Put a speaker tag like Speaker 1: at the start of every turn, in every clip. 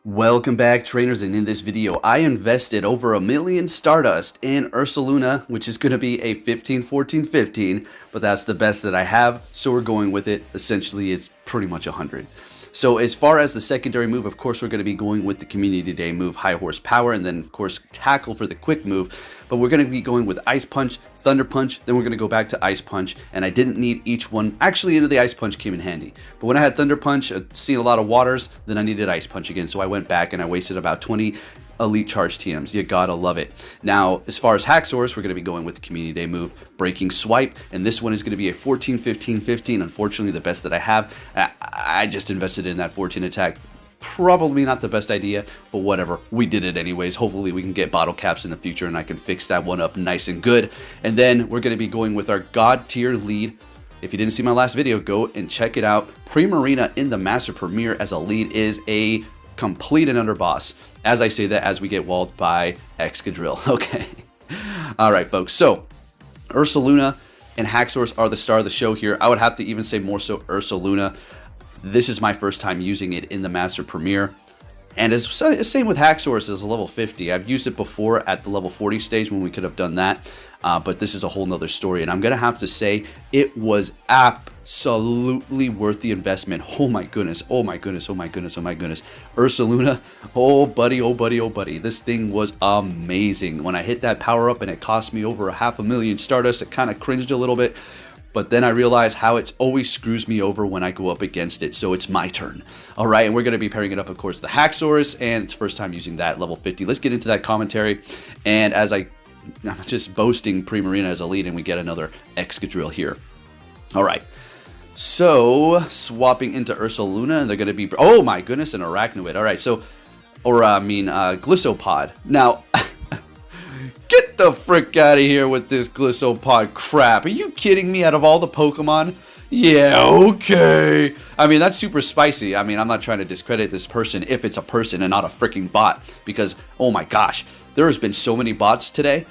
Speaker 1: Welcome back, trainers, and in this video I invested over $1 million Stardust in Ursaluna, which is going to be a 15-14-15, but that's the best that I have, so we're going with it. Essentially, it's pretty much 100. So as far as the secondary move, of course, we're going to be going with the Community Day move, High Horsepower, and then, of course, Tackle for the quick move. But we're going to be going with Ice Punch, Thunder Punch, then we're going to go back to Ice Punch, and I didn't need each one. Actually, the Ice Punch came in handy. But when I had Thunder Punch, I'd seen a lot of waters, then I needed Ice Punch again, so I went back and I wasted about 20 Elite Charge TMs. You gotta love it. Now, as far as Haxorus, we're going to be going with the Community Day move, Breaking Swipe, and this one is going to be a 14-15-15. Unfortunately, the best that I have. I just invested in that 14 attack. Probably not the best idea, but whatever. We did it anyways. Hopefully, we can get bottle caps in the future, and I can fix that one up nice and good. And then we're going to be going with our God tier lead. If you didn't see my last video, go and check it out. Primarina in the Master Premier as a lead is a complete and under boss. As I say that, as we get walled by Excadrill. Okay. All right, folks. So, Ursaluna and Haxorus are the star of the show here. I would have to even say more so Ursaluna. This is my first time using it in the Master Premier. And as same with Haxorus as a level 50. I've used it before at the level 40 stage when we could have done that. But this is a whole nother story. And I'm going to have to say it was absolutely worth the investment. Oh my goodness. Oh my goodness. Oh my goodness. Oh my goodness. Ursaluna. Oh buddy. Oh buddy. Oh buddy. This thing was amazing. When I hit that power up and it cost me over $500,000 Stardust, it kind of cringed a little bit. But then I realized how it always screws me over when I go up against it. So it's my turn. All right, and we're going to be pairing it up, of course, the Haxorus, and it's first time using that, level 50. Let's get into that commentary. And as I'm just boasting Primarina as a lead, and we get another Excadrill here. All right. So, swapping into Ursaluna, and they're going to be... Oh, my goodness, an Arachnoid. All right, so... Glissopod. Now... Get the frick out of here with this Glissopod crap. Are you kidding me? Out of all the Pokemon? Yeah, okay. I mean, that's super spicy. I mean, I'm not trying to discredit this person if it's a person and not a freaking bot. Because, oh my gosh, there has been so many bots today.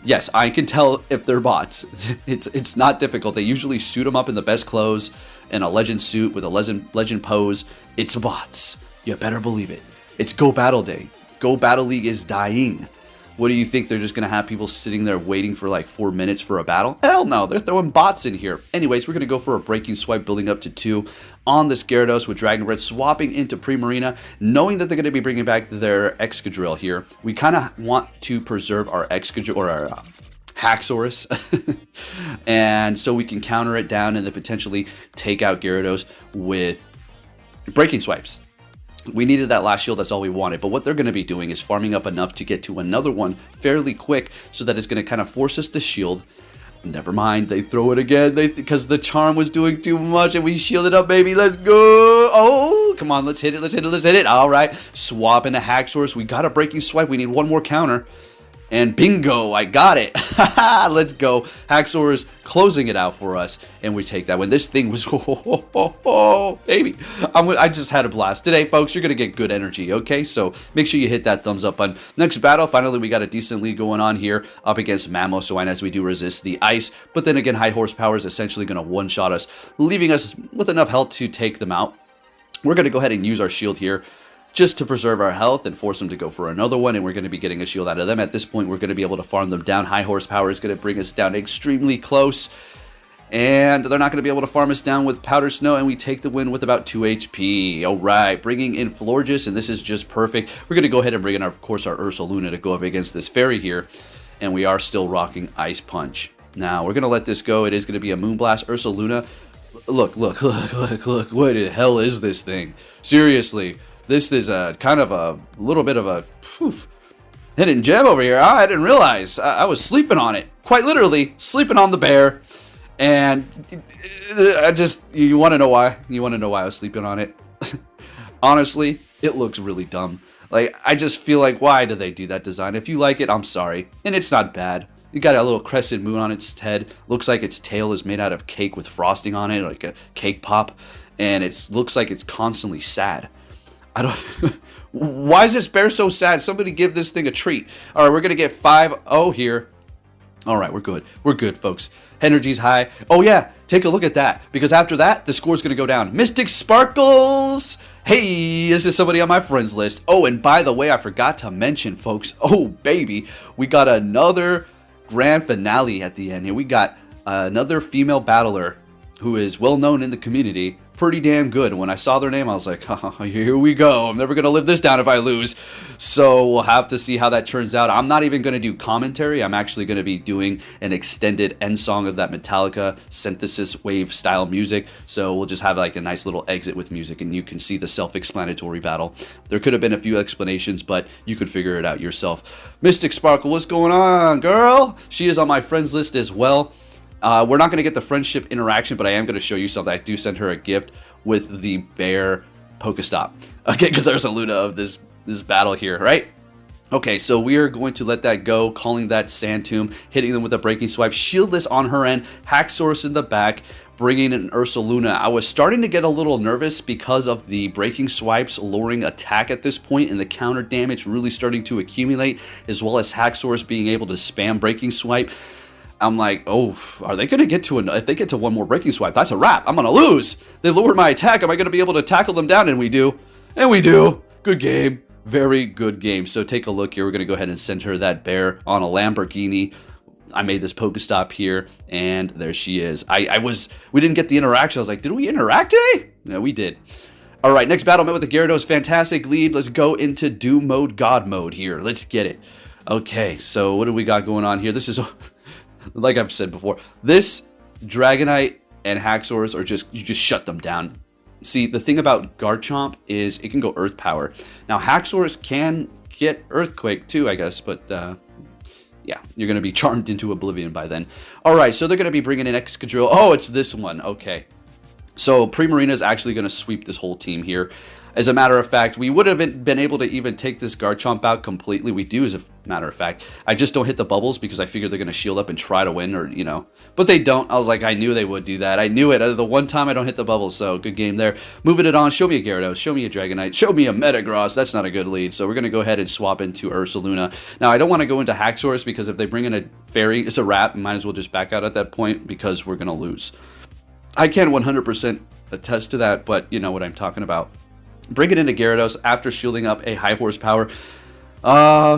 Speaker 1: Yes, I can tell if they're bots. It's not difficult. They usually suit them up in the best clothes in a legend suit with a legend pose. It's bots. You better believe it. It's Go Battle Day. Go Battle League is dying. What do you think? They're just going to have people sitting there waiting for like 4 minutes for a battle? Hell no, they're throwing bots in here. Anyways, we're going to go for a Breaking Swipe building up to 2 on this Gyarados with Dragon Breath, swapping into Primarina, knowing that they're going to be bringing back their Excadrill here. We kind of want to preserve our Excadrill, or our Haxorus, and so we can counter it down and then potentially take out Gyarados with Breaking Swipes. We needed that last shield, that's all we wanted. But what they're going to be doing is farming up enough to get to another one fairly quick, so that it's going to kind of force us to shield. Never mind, they throw it again because the charm was doing too much and we shielded up, baby. Let's go. Oh, come on, let's hit it, let's hit it, let's hit it. All right, swap into Haxorus. We got a Breaking Swipe. We need one more counter. And bingo, I got it. Let's go. Haxorus closing it out for us. And we take that one. This thing was, baby. I just had a blast. Today, folks, you're going to get good energy, okay? So make sure you hit that thumbs up button. Next battle, finally, we got a decent lead going on here up against Mamoswine as we do resist the ice. But then again, High Horsepower is essentially going to one-shot us, leaving us with enough health to take them out. We're going to go ahead and use our shield here, just to preserve our health and force them to go for another one, and we're going to be getting a shield out of them. At this point, we're going to be able to farm them down. High Horsepower is going to bring us down extremely close, and they're not going to be able to farm us down with Powder Snow, and we take the win with about 2 HP. All right, bringing in Florges, and this is just perfect. We're going to go ahead and bring in, of course, our Ursaluna to go up against this fairy here, and we are still rocking Ice Punch. Now, we're going to let this go. It is going to be a Moonblast. Ursaluna, look. What the hell is this thing? Seriously. This is a kind of a little bit of a hidden gem over here. I didn't realize. I was sleeping on it. Quite literally, sleeping on the bear. And you want to know why? You want to know why I was sleeping on it? Honestly, it looks really dumb. Like, I just feel like, why did they do that design? If you like it, I'm sorry. And it's not bad. You got a little crescent moon on its head. Looks like its tail is made out of cake with frosting on it, like a cake pop. And it looks like it's constantly sad. Why is this bear so sad? Somebody give this thing a treat. All right, we're going to get 5-0 here. All right, we're good. We're good, folks. Energy's high. Oh, yeah. take a look at that, because after that, the score's going to go down. Mystic Sparkles! Hey, this is somebody on my friends list. Oh, and by the way, I forgot to mention, folks. Oh, baby, we got another grand finale at the end here. We got another female battler who is well known in the community. Pretty damn good. When I saw their name, I was like, oh, here we go. I'm never going to live this down if I lose. So we'll have to see how that turns out. I'm not even going to do commentary. I'm actually going to be doing an extended end song of that Metallica synthesis wave style music. So we'll just have like a nice little exit with music, and you can see the self-explanatory battle. There could have been a few explanations, but you could figure it out yourself. Mystic Sparkle, what's going on, girl? She is on my friends list as well. We're not going to get the friendship interaction, but I am going to show you something. I do send her a gift with the bear Pokestop. Okay, because there's a Luna of this battle here, right? Okay, so we are going to let that go, calling that Sand Tomb, hitting them with a Breaking Swipe, Shieldless on her end, Haxorus in the back, bringing in Ursaluna. I was starting to get a little nervous because of the Breaking Swipes lowering attack at this point, and the counter damage really starting to accumulate, as well as Haxorus being able to spam Breaking Swipe. I'm like, oh, are they going to get to if they get to one more Breaking Swipe, that's a wrap. I'm going to lose. They lowered my attack. Am I going to be able to tackle them down? And we do. And we do. Good game. Very good game. So take a look here. We're going to go ahead and send her that bear on a Lamborghini. I made this Pokestop here, and there she is. We didn't get the interaction. I was like, did we interact today? No, we did. All right, next battle met with the Gyarados. Fantastic lead. Let's go into Doom Mode, God Mode here. Let's get it. Okay, so what do we got going on here? This is... Like I've said before, this Dragonite and Haxorus are you just shut them down. See, the thing about Garchomp is it can go Earth Power. Now, Haxorus can get Earthquake too, I guess, but yeah, you're going to be charmed into oblivion by then. All right, so they're going to be bringing in Excadrill. Oh, it's this one. Okay. So Primarina is actually going to sweep this whole team here. As a matter of fact, we would have been able to even take this Garchomp out completely. We do, as a matter of fact. I just don't hit the bubbles because I figured they're going to shield up and try to win, or, you know. But they don't. I was like, I knew they would do that. I knew it. The one time I don't hit the bubbles, so good game there. Moving it on. Show me a Gyarados. Show me a Dragonite. Show me a Metagross. That's not a good lead. So we're going to go ahead and swap into Ursaluna. Now, I don't want to go into Haxorus because if they bring in a fairy, it's a wrap. Might as well just back out at that point because we're going to lose. I can't 100% attest to that, but you know what I'm talking about. Bring it into Gyarados after shielding up a high horsepower. Oh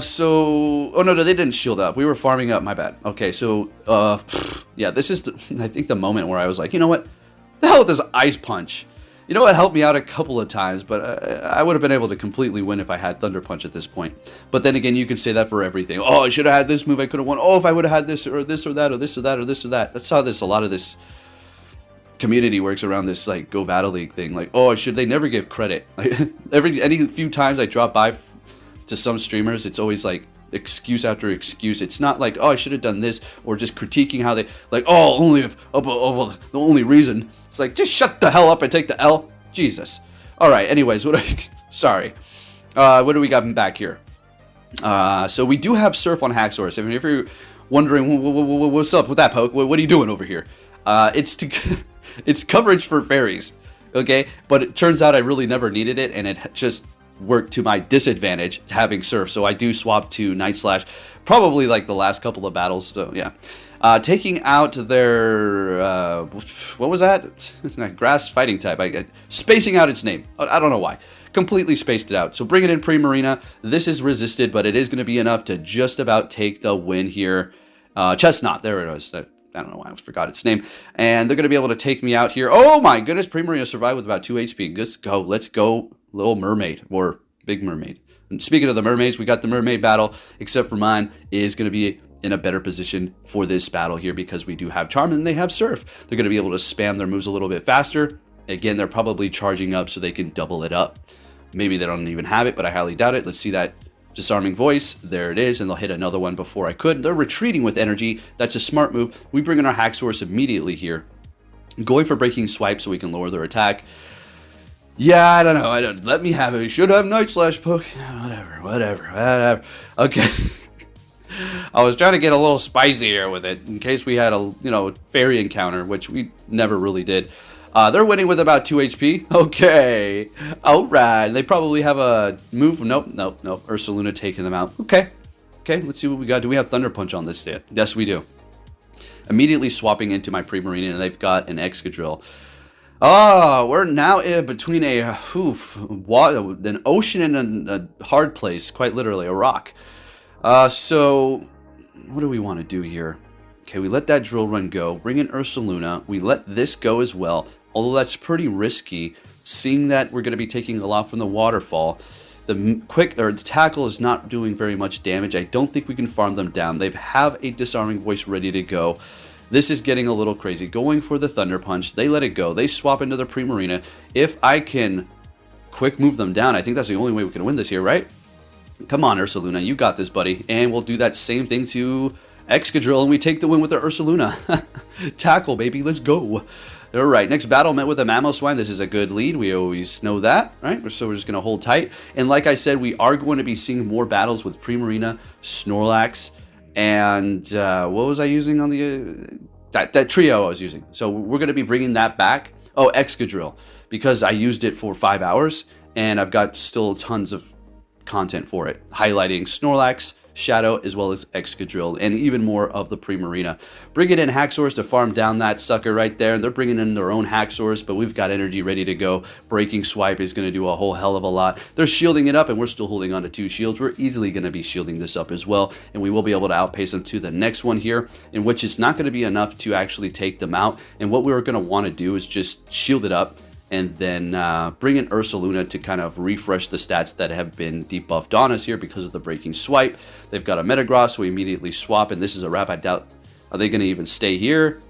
Speaker 1: no, they didn't shield up. We were farming up, my bad. Okay, so, yeah, this is, I think, the moment where I was like, you know what? The hell with this Ice Punch. You know what? Helped me out a couple of times, but I would have been able to completely win if I had Thunder Punch at this point. But then again, you can say that for everything. Oh, I should have had this move. I could have won. Oh, if I would have had this or this or that or this or that or this or that. That's how a lot of this community works around this, like, Go Battle League thing. Like, oh, they never give credit. Like, any few times I drop by to some streamers, it's always like excuse after excuse. It's not like, oh, I should have done this, or just critiquing how they, like, oh, only if the only reason. It's like, just shut the hell up and take the L. Jesus. All right. Anyways, sorry. What do we got back here? So we do have Surf on Haxorus. I mean, if you're wondering what's up with that, Poke, what are you doing over here? It's coverage for fairies, okay? But it turns out I really never needed it, and it just worked to my disadvantage having Surf. So I do swap to Night Slash, probably like the last couple of battles. So yeah, taking out their what was that? It's not Grass Fighting type. Spacing out its name. I don't know why. Completely spaced it out. So bring it in Primarina. This is resisted, but it is going to be enough to just about take the win here. Chestnut. There it is. I don't know why I forgot its name. And they're going to be able to take me out here. Oh my goodness, Primarina survived with about 2 HP. Let's go. Let's go, Little Mermaid, or Big Mermaid. And speaking of the mermaids, we got the mermaid battle, except for mine is going to be in a better position for this battle here because we do have Charm and they have Surf. They're going to be able to spam their moves a little bit faster. Again, they're probably charging up so they can double it up. Maybe they don't even have it, but I highly doubt it. Let's see that. Disarming Voice, there it is, and they'll hit another one before I could. They're retreating with energy. That's a smart move. We bring in our Haxorus immediately here. Going for Breaking Swipe so we can lower their attack. Yeah, I don't know. Let me have it. We should have Night Slash Poke. Whatever. Okay. I was trying to get a little spicier with it in case we had a, fairy encounter, which we never really did. They're winning with about 2 HP. Okay. All right. They probably have a move. Nope. Ursaluna taking them out. Okay. Let's see what we got. Do we have Thunder Punch on this yet? Yes, we do. Immediately swapping into my Primarina, and they've got an Excadrill. Oh, we're now in between an ocean and a hard place, quite literally, a rock. So, what do we want to do here? Okay, we let that drill run go, bring in Ursaluna, we let this go as well, although that's pretty risky, seeing that we're going to be taking a lot from the waterfall. The tackle is not doing very much damage. I don't think we can farm them down. They have a disarming voice ready to go. This is getting a little crazy. Going for the Thunder Punch, they let it go. They swap into their Primarina. If I can quick move them down, I think that's the only way we can win this here, right? Come on, Ursaluna, you got this, buddy. And we'll do that same thing to Excadrill, and we take the win with our Ursaluna. Tackle, baby, let's go. All right, next battle met with a Mamoswine. This is a good lead. We always know that, right? So we're just going to hold tight. And like I said, we are going to be seeing more battles with Primarina, Snorlax, and what was I using on the... that trio I was using. So we're going to be bringing that back. Oh, Excadrill, because I used it for 5 hours, and I've got still tons of content for it, highlighting Snorlax, Shadow, as well as Excadrill, and even more of the Primarina. Bringing in Haxorus to farm down that sucker right there, and they're bringing in their own Haxorus, but we've got energy ready to go. Breaking Swipe is going to do a whole hell of a lot. They're shielding it up, and we're still holding on to 2 shields. We're easily going to be shielding this up as well, and we will be able to outpace them to the next one here, in which it's not going to be enough to actually take them out. And what we're going to want to do is just shield it up, and then bring in Ursaluna to kind of refresh the stats that have been debuffed on us here because of the Breaking Swipe. They've got a Metagross, so we immediately swap, and this is a wrap. I doubt, are they going to even stay here?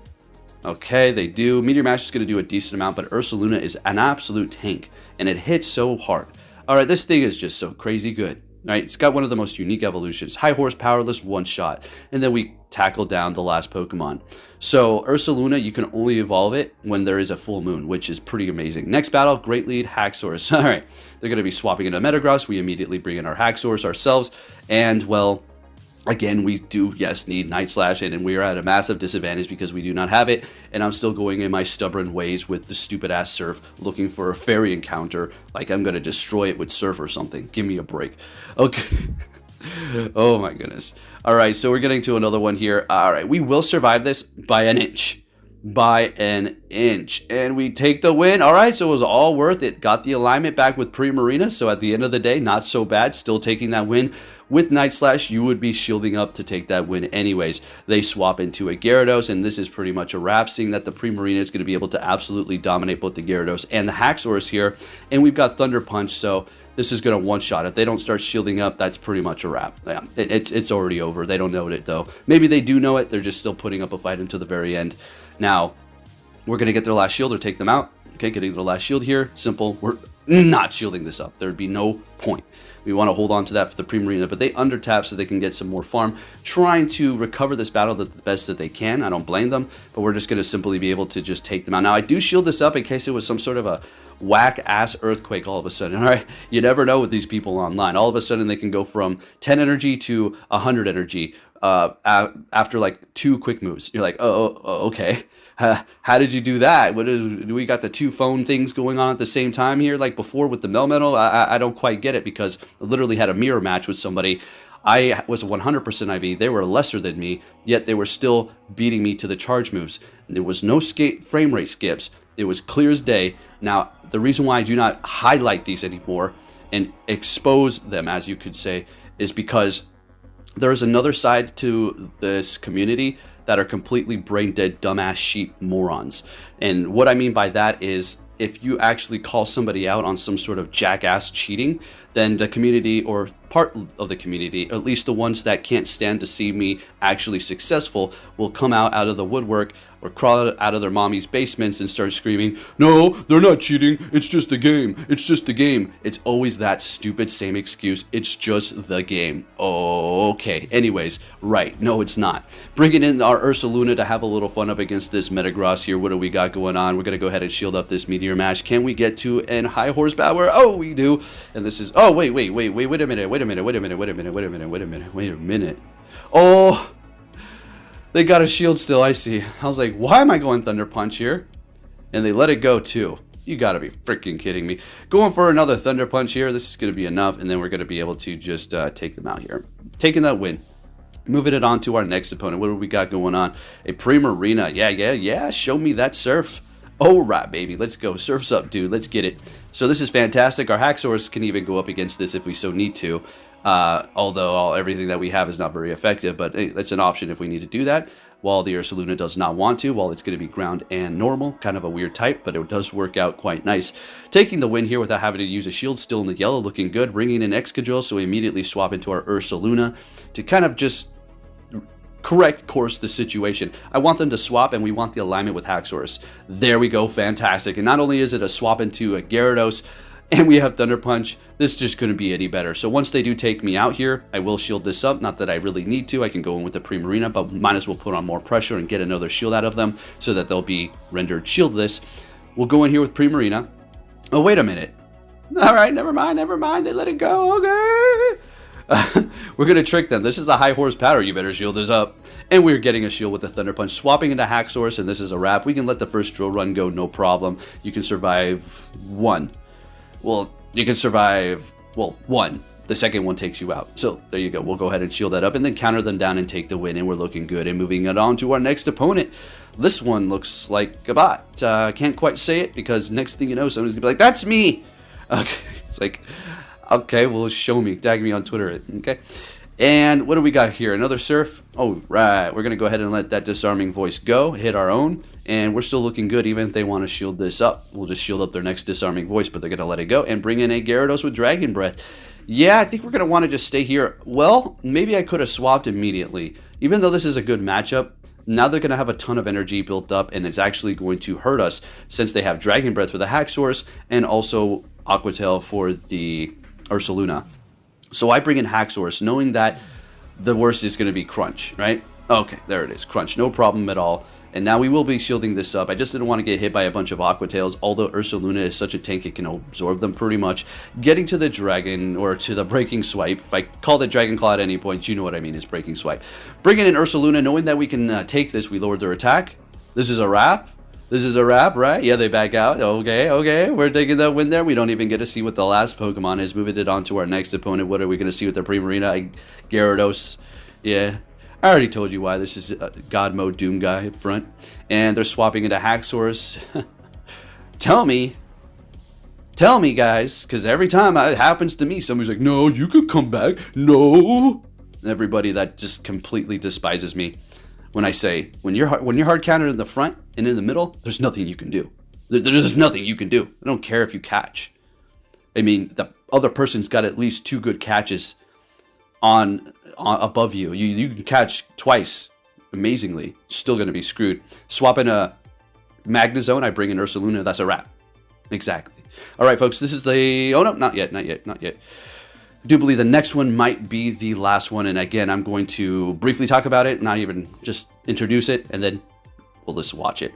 Speaker 1: Okay, they do. Meteor Mash is going to do a decent amount, but Ursaluna is an absolute tank, and it hits so hard. All right, this thing is just so crazy good. All right, it's got one of the most unique evolutions. High horsepowerless, one shot. And then we tackle down the last Pokemon. So Ursaluna, you can only evolve it when there is a full moon, which is pretty amazing. Next battle, great lead, Haxorus. All right, they're going to be swapping into Metagross. We immediately bring in our Haxorus ourselves. And, well, again, we do, yes, need Night Slash, and we are at a massive disadvantage because we do not have it, and I'm still going in my stubborn ways with the stupid-ass Surf, looking for a fairy encounter, like I'm going to destroy it with Surf or something. Give me a break. Okay. Oh my goodness. All right, so we're getting to another one here. All right, we will survive this by an inch. By an inch. And we take the win. All right, so it was all worth it. Got the alignment back with Primarina, so at the end of the day, not so bad. Still taking that win. With Night Slash, you would be shielding up to take that win anyways. They swap into a Gyarados, and this is pretty much a wrap, seeing that the Primarina is going to be able to absolutely dominate both the Gyarados and the Haxorus here. And we've got Thunder Punch, so this is going to one-shot. If they don't start shielding up, that's pretty much a wrap. Yeah, it's already over. They don't know it, though. Maybe they do know it. They're just still putting up a fight until the very end. Now, we're going to get their last shield or take them out. Okay, getting their last shield here. Simple. We're not shielding this up. There'd be no point. We want to hold on to that for the Primarina, but they undertap so they can get some more farm, trying to recover this battle the best that they can. I don't blame them, but we're just going to simply be able to just take them out. Now, I do shield this up in case it was some sort of a whack-ass earthquake all of a sudden, all right? You never know with these people online. All of a sudden, they can go from 10 energy to 100 energy after, like, 2 quick moves. You're like, oh okay. How did you do that? Do we got the 2 phone things going on at the same time here, like before with the Melmetal? I don't quite get it, because I literally had a mirror match with somebody. I was a 100% IV. They were lesser than me, yet they were still beating me to the charge moves. There was no frame rate skips. It was clear as day. Now, the reason why I do not highlight these anymore and expose them, as you could say, is because there is another side to this community that are completely brain dead, dumbass sheep morons. And what I mean by that is, if you actually call somebody out on some sort of jackass cheating, then the community, or part of the community, at least the ones that can't stand to see me actually successful, will come out of the woodwork or crawl out of their mommy's basements and start screaming, "No, they're not cheating. It's just a game. It's just a game." It's always that stupid same excuse. It's just the game. Oh, okay. Anyways, right. No, it's not. Bringing in our Ursaluna to have a little fun up against this Metagross here. What do we got going on? We're going to go ahead and shield up this Meteor Mash. Can we get to an high horsepower? Oh, we do. And this is... Oh, wait a minute. Oh, they got a shield still, I see. I was like, why am I going Thunder Punch here? And they let it go too. You gotta be freaking kidding me. Going for another Thunder Punch here. This is gonna be enough, and then we're gonna be able to just take them out here. Taking that win. Moving it on to our next opponent. What do we got going on? A Primarina. Yeah. Show me that surf. All right, baby. Let's go. Surf's up, dude. Let's get it. So this is fantastic. Our Haxorus can even go up against this if we so need to. Although everything that we have is not very effective, but hey, that's an option if we need to do that. While the Ursaluna does not want to, while it's going to be ground and normal, kind of a weird type, but it does work out quite nice. Taking the win here without having to use a shield, still in the yellow, looking good. Bringing in Excadrill, so we immediately swap into our Ursaluna to kind of just correct course the situation. I want them to swap, and we want the alignment with Haxorus. There we go, fantastic. And not only is it a swap into a Gyarados, and we have Thunder Punch, this just couldn't be any better. So once they do take me out here, I will shield this up. Not that I really need to. I can go in with the Primarina, but might as well put on more pressure and get another shield out of them so that they'll be rendered shieldless. We'll go in here with Primarina. Oh, wait a minute. All right, never mind. They let it go. Okay. We're going to trick them. This is a high horsepower. You better shield this up. And we're getting a shield with the Thunder Punch. Swapping into Haxorus, and this is a wrap. We can let the first drill run go, no problem. You can survive one. Well, you can survive, well, one. The second one takes you out. So there you go. We'll go ahead and shield that up and then counter them down and take the win. And we're looking good. And moving it on to our next opponent. This one looks like a bot. Can't quite say it because next thing you know, somebody's going to be like, that's me. Okay. It's like, okay, well, show me. Tag me on Twitter. Okay. And what do we got here? Another Surf? Oh, right. We're going to go ahead and let that Disarming Voice go. Hit our own. And we're still looking good even if they want to shield this up. We'll just shield up their next Disarming Voice, but they're going to let it go. And bring in a Gyarados with Dragon Breath. Yeah, I think we're going to want to just stay here. Well, maybe I could have swapped immediately. Even though this is a good matchup, now they're going to have a ton of energy built up, and it's actually going to hurt us since they have Dragon Breath for the Haxorus and also Aqua Tail for the Ursaluna. So I bring in Haxorus, knowing that the worst is going to be Crunch, right? Okay, there it is. Crunch, no problem at all. And now we will be shielding this up. I just didn't want to get hit by a bunch of Aqua Tails, although Ursaluna is such a tank, it can absorb them pretty much. Getting to the Dragon, or to the Breaking Swipe. If I call it Dragon Claw at any point, you know what I mean, is Breaking Swipe. Bringing in Ursaluna, knowing that we can take this, we lowered their attack. This is a wrap. This is a wrap, right? Yeah, they back out. Okay. We're taking that win there. We don't even get to see what the last Pokemon is. Moving it on to our next opponent. What are we going to see with the Primarina? Gyarados. Yeah. I already told you why. This is God Mode Doom guy up front. And they're swapping into Haxorus. Tell me, guys. Because every time it happens to me, somebody's like, no, you could come back. No. Everybody that just completely despises me. When I say, when you're hard countered in the front and in the middle, there's nothing you can do. There's nothing you can do. I don't care if you catch. I mean, the other person's got at least 2 good catches on above you. You can catch twice, amazingly. Still going to be screwed. Swapping a Magnezone, I bring in Ursaluna. That's a wrap. Exactly. All right, folks. This is the... Oh, no, not yet. I do believe the next one might be the last one, and again, I'm going to briefly talk about it, not even just introduce it, and then we'll just watch it.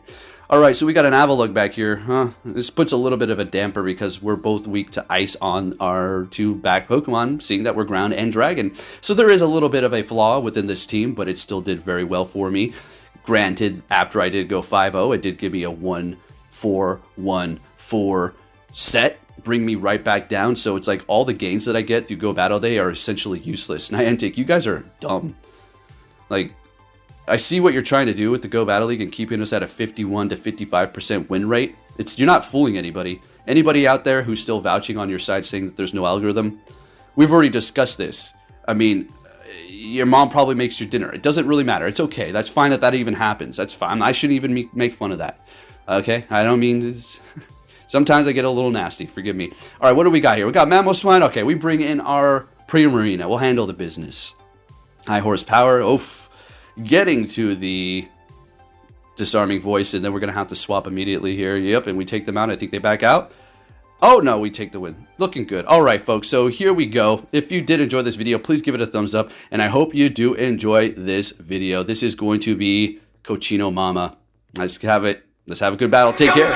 Speaker 1: Alright, so we got an Avalugg back here. This puts a little bit of a damper because we're both weak to ice on our 2 back Pokemon, seeing that we're ground and dragon. So there is a little bit of a flaw within this team, but it still did very well for me. Granted, after I did go 5-0, it did give me a 1-4-1-4 set. Bring me right back down, so it's like all the gains that I get through Go Battle Day are essentially useless. Niantic, you guys are dumb. Like, I see what you're trying to do with the Go Battle League and keeping us at a 51 to 55% win rate. You're not fooling anybody. Anybody out there who's still vouching on your side saying that there's no algorithm, we've already discussed this. I mean, your mom probably makes your dinner. It doesn't really matter. It's okay. That's fine that even happens. That's fine. I shouldn't even make fun of that. Okay? I don't mean... Sometimes I get a little nasty, forgive me. All right, what do we got here? We got Mamoswine. Okay, we bring in our Primarina. We'll handle the business. High horsepower. Oof. Getting to the Disarming Voice, and then we're going to have to swap immediately here. Yep, and we take them out. I think they back out. Oh, no, we take the win. Looking good. All right, folks, so here we go. If you did enjoy this video, please give it a thumbs up, and I hope you do enjoy this video. This is going to be Cochino Mama. Let's have it. Let's have a good battle. Take care.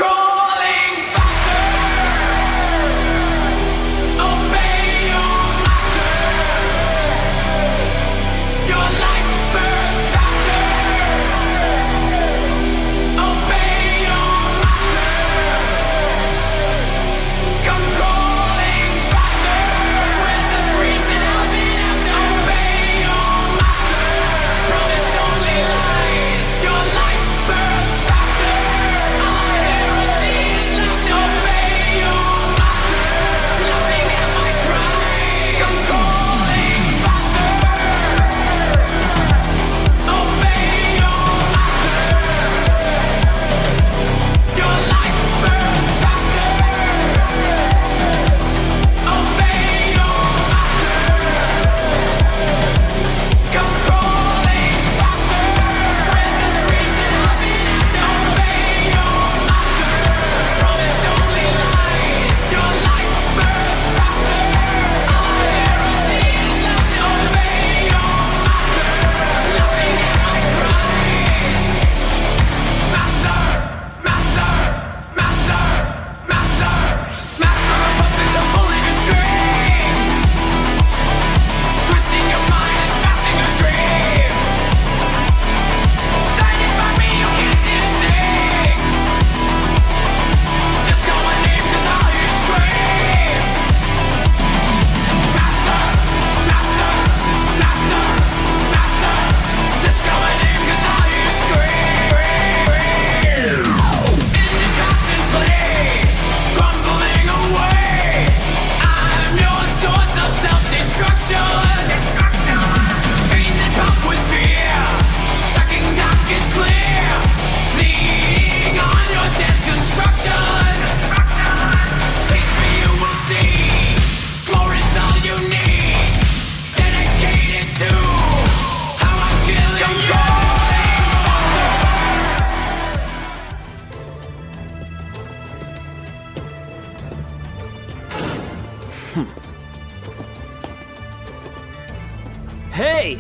Speaker 2: Hey!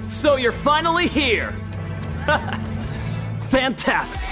Speaker 2: So you're finally here! Fantastic!